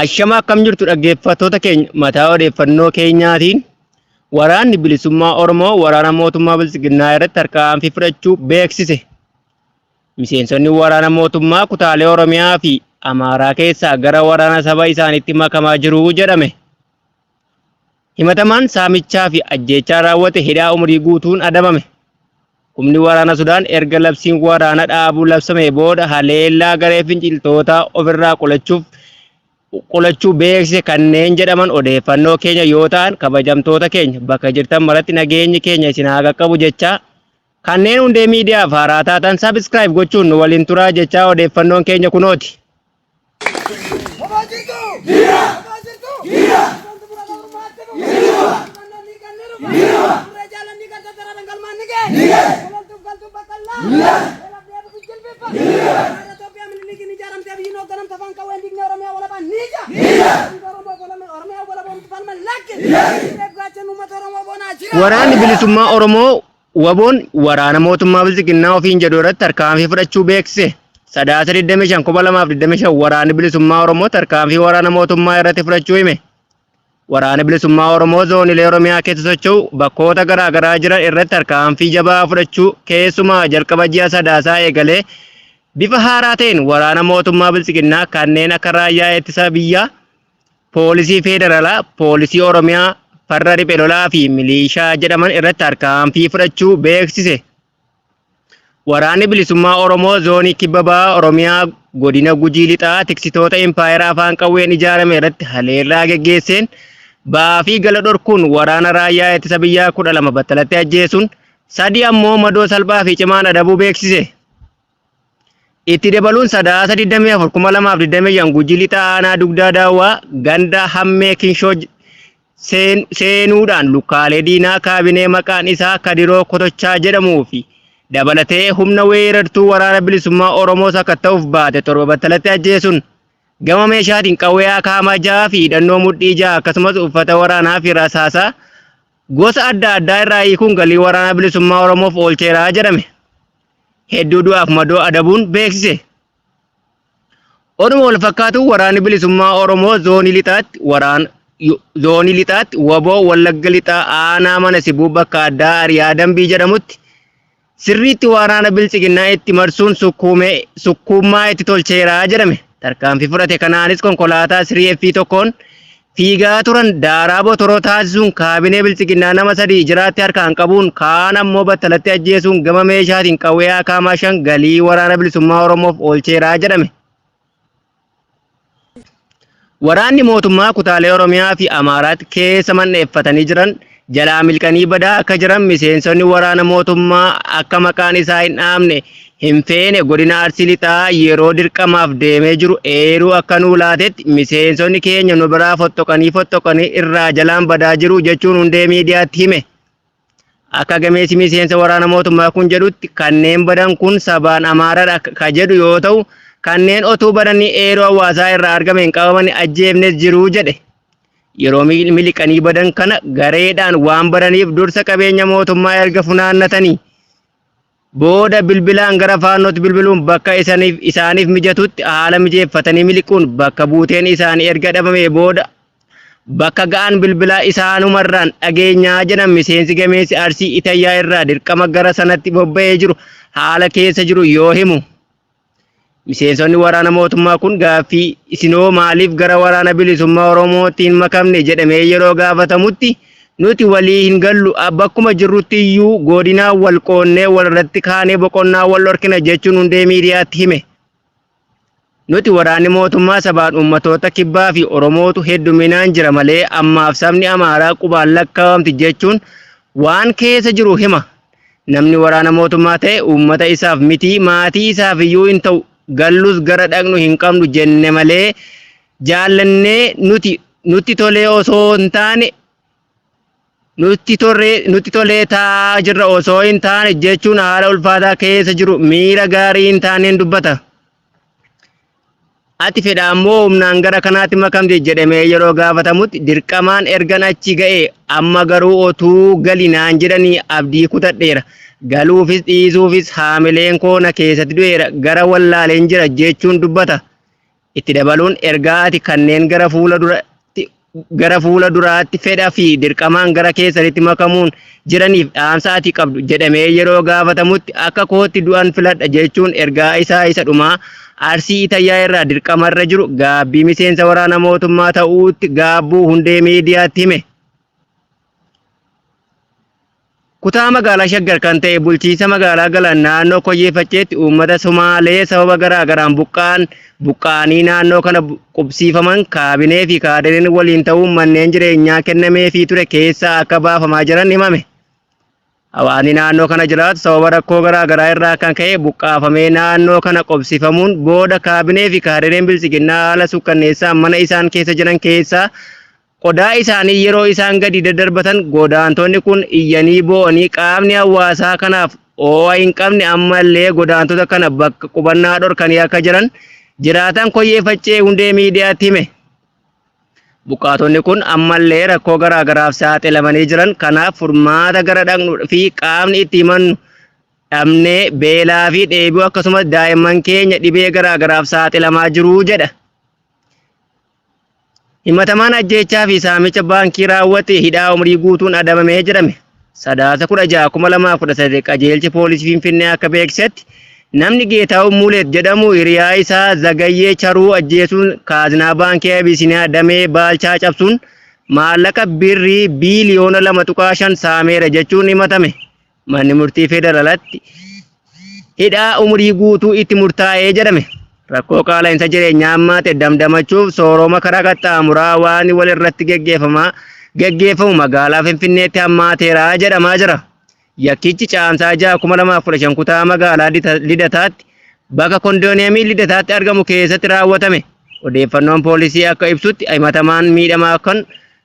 Ashama akkam jirtu dhaggeeffattoota keenya mataa odeeffannoo keenyaatiin waraanni bilisummaa Oromoo waraana mootummaa Bilisiginnaa irratti tarkaanfii fudhachuu beeksise. Miseensonni waraana mootummaa kutaalee Oromiyaa fi Amaaraa keessaa gara waraana saba isaaniitti makamaa jiru jedhame. Himatamaan saamichaa fi ajjeechaa raawwate hidhaa umurii guutuun adabame. Humni waraana Sudaan erga labsiin waraana dhaabuu labsame booda haleellaa garee finciltootaa ofirraa qolachuu beeksise kanneen jedhaman odeeffannoo keenya yoo ta'an kabajamtoota keenya bakka jirtan maratti nageenyi keenya isin haa qaqqabu jechaa kanneen hundee miidiyaaf haaraa taatan subscribe gochuun nu waliin turaa jechaa odeeffannoon keenya kunooti. Waraanni bilisummaa Oromoo waboon waraana mootummaa Bilisiginnaa ofiin jedhu irratti tarkaanfii fudhachuu beeksise. Sadaasa 25 waraanni bilisummaa Oromoo tarkaanfii waraana mootummaa irratti fudhachuu hime. Waraanni bilisummaa Oromoo zoonilee Oromiyaa keessa socho'u bakkoota garaa garaa jiran irratti tarkaanfii jabaa fudhachuu keessumaa jalqaba ji'a sadaasaa eegalee bifa haaraa ta'een waraana mootummaa Bilisiginnaa kanneen akka raayyaa ittisa biyyaa, poolisii federaalaa, poolisii Oromiyaa, farra riphee lolaa fi milishaa jedhaman irratti tarkaanfii fudhachuu beeksise. Waraanni bilisummaa Oromoo zoonii kibba bahaa Oromiyaa godina Gujii lixaa tiksitoota impaayera afaan qawween ijaarame irratti haleellaa geggeesseen ba'aa fi gala dhorkuun waraana raayyaa ittisa biyyaa 12 battalatti ajjeesuun 3 ammoo madoo salphaa fi cimaan adabuu beeksise. Itti dabaluun sadaasa 24 Gujii lixaa aanaa dugdaa daawwaa ganda hammee kinshoo seenuudhaan lukkaalee diinaa kaabinee maqaan isaa Kadiroo Kotochaa jedhamuu fi dabalatee humna weerartuu waraana bilisummaa Oromoo sakatta'uuf baate 7 battalatti ajjeesuun gama meeshaatiin qawwee akaamajaa fi hidhannoo mudhii ja'a akkasumas uffata waraanaa fi rasaasaa gosa adda addaa irraa hiikuun galii waraana bilisummaa Oromoof oolcheeraa jedhame. Hedduu du'aaf madoo adabuun beeksise. Oduma wal fakkaatu waraanni bilisummaa Oromoo zoonii lixaatti waboo Wallagga lixaa aanaa mana sibuu bakka addaa Ariyaa Dambii jedhamutti sirriitti waraana Bilisiginnaa itti marsuun sukkuummaa itti tolcheeraa jedhame. Tarkaanfii fudhate kanaanis konkolaataa siriiffii tokkoon fiigaa turan daaraa botoroo taasisuun kaabinee Bilisiginnaa nama 3 jiraatti harkaan qabuun kaan ammoo battalatti ajjeesuun gama meeshaatiin qawwee akaamaa 5 galii waraana bilisummaa Oromoof oolcheeraa jedhame. Waraanni mootummaa kutaalee Oromiyaa fi Amaaraatti keessa manneeffatanii jiran jalaa milqanii badaa akka jiran miseensonni waraana mootummaa akka maqaan isaa hin dhaamne hin feene godina Arsii lixaa yeroo dirqamaaf deemee jiru eeruu akka nuu laatetti miseensonni keenya nu biraa fottoqanii irraa jalaan badaa jiru jechuun hundee miidiyaatti hime. Akka gameessi miseensa waraana mootummaa kun jedhutti kanneen badan kun sabaan Amaaraa ka jedhu yoo ta'u kanneen otuu badanii eeruu hawaasaa irraa argameen qabamanii ajjeefnes jiru jedhe. Yeroo miliqanii badan kana gareedhaan waan badaniif dursa qabeenya mootummaa erga funaannatanii booda bilbilaan gara faannootti bilbiluun bakka isaaniif mijatutti haala mijeeffatanii miliquun bakka buuteen isaanii erga dhabamee booda bakka ga'an bilbilaa isaanumarraan dhageenyaa jedhan miseensi gameessi Arsii Itayyaa irraa dirqama gara sanatti bobba'ee jiru haala keessa jiru yoo himu. Miseensonni waraana mootummaa kun gaaffii isinoo maaliif gara waraana bilisummaa Oromootiin makamne jedhamee yeroo gaafatamutti nuti walii hin gallu bakkuma jirrutti iyyuu godinaa wal qoonnee walirratti kaanee boqonnaa wal dhorkina jechuun hundee miidiyaatti hime. Nuti waraanni mootummaa sabaan ummatoota kibbaa fi Oromootu hedduminaan jira malee ammaaf sabni Amaaraa qubaan lakkaawamti jechuun waan keessa jiru hima. Namni waraana mootummaa ta'e ummata isaaf miti maatii isaaf iyyuu hin ta'u gallus gara dhaqnu hin qabnu jenne malee jaallannee nutti tolee osoo hin taane nutti tolee taa jirra osoo hin taane jechuun haala ulfaataa keessa jiru miira gaarii hin taaneen dubbata. Ati fedha ammoo humnaan gara kanaatti makamte jedhamee yeroo gaafatamutti dirqamaan ergan achi ga'e amma garuu otuu galinaan jedhanii abdii kutadheera. Galuufis dhiisuufis haamileen koona keessatti du'eera gara wallaaleen jira jechuun dubbata. Itti dabaluun ergaa ati kanneen gara fuula duraatti fedha fi dirqamaan gara keessanitti makamuun jiraniif dhaamsa ati qabdu jedhamee yeroo gaafatamutti akka kootti du'an filadha jechuun ergaa isaa isa dhumaa Arsii Itaayyaa irraa dirqamarra jiru gaabbii miseensa waraana mootummaa ta'uutti gaabbuu hundee miidiyaatti hime. Kutaa magaalaa Shaggar kan ta'e bulchiinsa magaalaa Galaan naannoo Koyyeeffacheetti uummata Somaalee sababa garaagaraan buqqaanii naannoo kana qubsiifaman kaabinee fi kaadireen waliin ta'uun manneen jireenyaa kennameefii ture keessaa akka baafamaa jiran himame. Hawaasni naannoo kana jiraatu sababa rakkoo garaagaraa irraa kan ka'e buqqaafamee naannoo kana qubsiifamuun booda kaabinee fi kaadireen bilisiginnaa haala sukkanneessaan mana isaan keessa jiran keessaa qodaa isaanii yeroo isaan gadi daddarbatan godaantonni kun iyyanii boo'anii qaamni hawaasaa kanaaf oo'a hin qabne ammallee godaantota kana bakka qubannaa dhorkanii akka jiran jiraatan Koyyeeffachee hundee miidiyaatti hime. Buqqaatonni kun ammallee rakkoo garaagaraaf saaxilamanii jiran kanaaf furmaata gara dhaqnuu fi qaamni itti himannu dhabnee beelaa fi dheebuu akkasumas daa'imman keenya dhibee garaagaraaf saaxilamaa jiru jedha. Himatamaan ajjeechaa fi saamicha baankii raawwate hidhaa umrii guutuun adabamee jedhame. Sadaasa 16/2013 qajeelchi poolisii Finfinnee akka beeksisetti namni Geetaa'uu Muulet jedhamu hiriyaa isaa Zagayyee Charuu ajjeesuun kaazinaa baankii Abisiiniyaa damee Baalchaa cabsuun maallaqa birrii biiliyoona 2.5 saameera jechuun himatame. Manni murtii federaalatti hidhaa umrii guutuu itti murtaa'ee jedhame. Rakkoo qaala'insa jireenyaa ammaate damdamachuuf sooroma karaa qaxxaamuraa waan wal irratti geggeeffamu magaalaa Finfinneetti hammaateeraa jedhamaa jira. Yakkichi caamsaa 6/2015 kutaa magaalaa Lidataatti bakka kondooniyamii Lidataatti argamu keessatti raawwatame. Odeeffannoon poolisii akka ibsutti himatamaan miidhamaa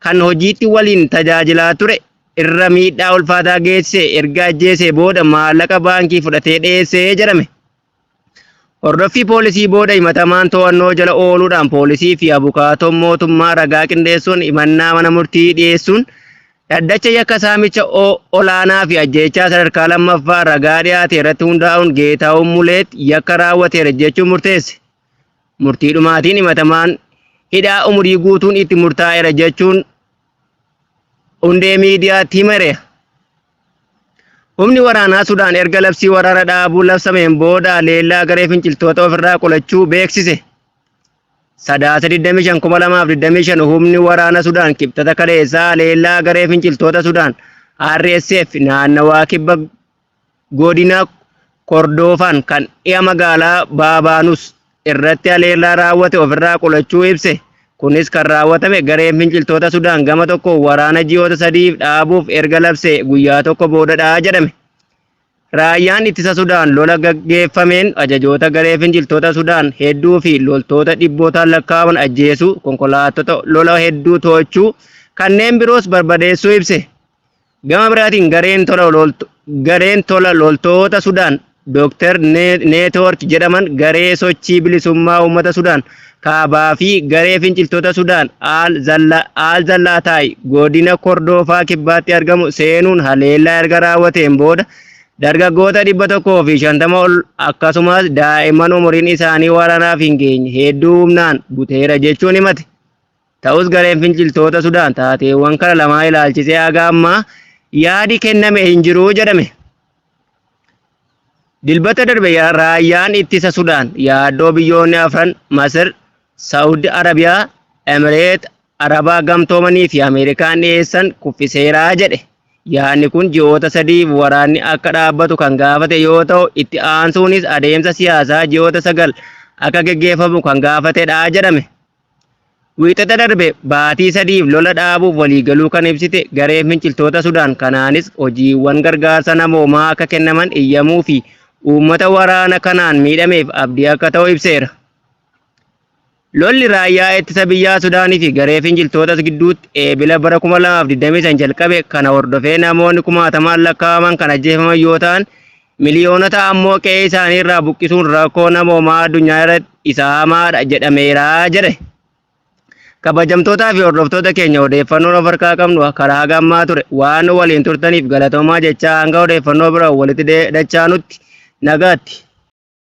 kan hojiitti waliin tajaajilaa ture irra miidhaa ulfaataa geessise erga ajjeesee booda maallaqa baankii fudhatee dhiyeessee jedhame. Hordoffii poolisii booda himatamaan to'annoo jala ooluudhaan poolisii fi abukaatoon mootummaa ragaa qindeessuun himannaa mana murtii dhiyeessuun dhaddacha yakka saamicha olaanaa fi ajjeechaa sadarkaa lammaffaa ragaa dhiyaate irratti hundaa'uun Geetaa'uu Muulet yakka raawwateera jechuun murteesse. Murtii dhumaatiin himatamaan hidhaa umurii guutuun itti murtaa'eera jechuun hundee miidiyaatti himeera. Humni waraanaa Sudaan erga labsii waraana dhaabuu labsameen booda leellaa garee finciltoota ofirraa qolachuu beeksise. Sadaasa 25/2025 humni waraana Sudaan kibxata kaleessaa leellaa garee finciltoota Sudaan RSF naannawaa kibba godina Kordofaan kan dhiya magaalaa Baabaanus irratti leellaa raawwate ofirraa qolachuu ibse. Kunis kan raawwatame gareen finciltoota Sudaan gama tokko waraana ji'oota 3 dhaabuuf erga labse guyyaa tokko boodadha jedhame. Raayyaan ittisa Sudaan lola gaggeeffameen ajajoota garee finciltoota Sudaan hedduu fi loltoota dhibbootaan lakkaa'aman ajjeesuu, konkolaattota lola hedduu to'achuu kanneen biroos barbadeessuu ibse. Gama biraatiin gareen tola loltoota Sudaan Dr. Network jedhaman garee sochii bilisummaa uummata Sudaan kaabaa fi garee finciltoota Sudaan Al Zallaataay godina Kordofaa kibbaatti argamu seenuun haleellaa erga raawwateen booda dargaggoota 150 ol akkasumas daa'imman umuriin isaanii waraanaaf hin geenye hedduu humnaan buteera jechuun himate. Ta'us gareen finciltoota Sudaan taateewwan kana lamaa ilaalchisee haga ammaa yaadi kenname hin jiru jedhame. Dilbata darbe raayyaan ittisa Sudaan yaaddoo biyyoonni afran Masir, Saudi Arabiyaa, Emireet Arabaa Gamtoomanii fi Ameerikaan dhiyeessan kuffiseeraa jedhe. Yaadni kun ji'oota 3 waraanni akka dhaabbatu kan gaafate yoo ta'u itti aansuunis adeemsa siyaasaa ji'oota 9 akka geggeeffamu kan gaafatedha jedhame. Wiixata darbe baatii 3 lola dhaabuuf waliigaluu kan ibsite gareen finciltoota Sudaan kanaanis hojiiwwan gargaarsa namoomaa akka kennaman iyyamuu fi uummata waraana kanaan miidhameef abdii akka ta'u ibseera. Lolli raayyaa ittisa biyyaa Sudaanii fi garee finciltootas gidduutti eebila bara 2025 jalqabe kana hordofee namoonni 60,000 lakkaa'aman kan ajjeefaman yoo ta'an miliyoonota ammoo qe'ee isaanii irraa buqqisuun rakkoo namoomaa addunyaa irratti isa hamaadha jedhameera jedhe. Kabajamtootaa fi hordoftoota keenya odeeffannoon of harkaa qabnu karaa gammaa ture waan waliin turtaniif galatoomaa jechaa hanga odeeffannoo biraa walitti dachaanutti nagaatti.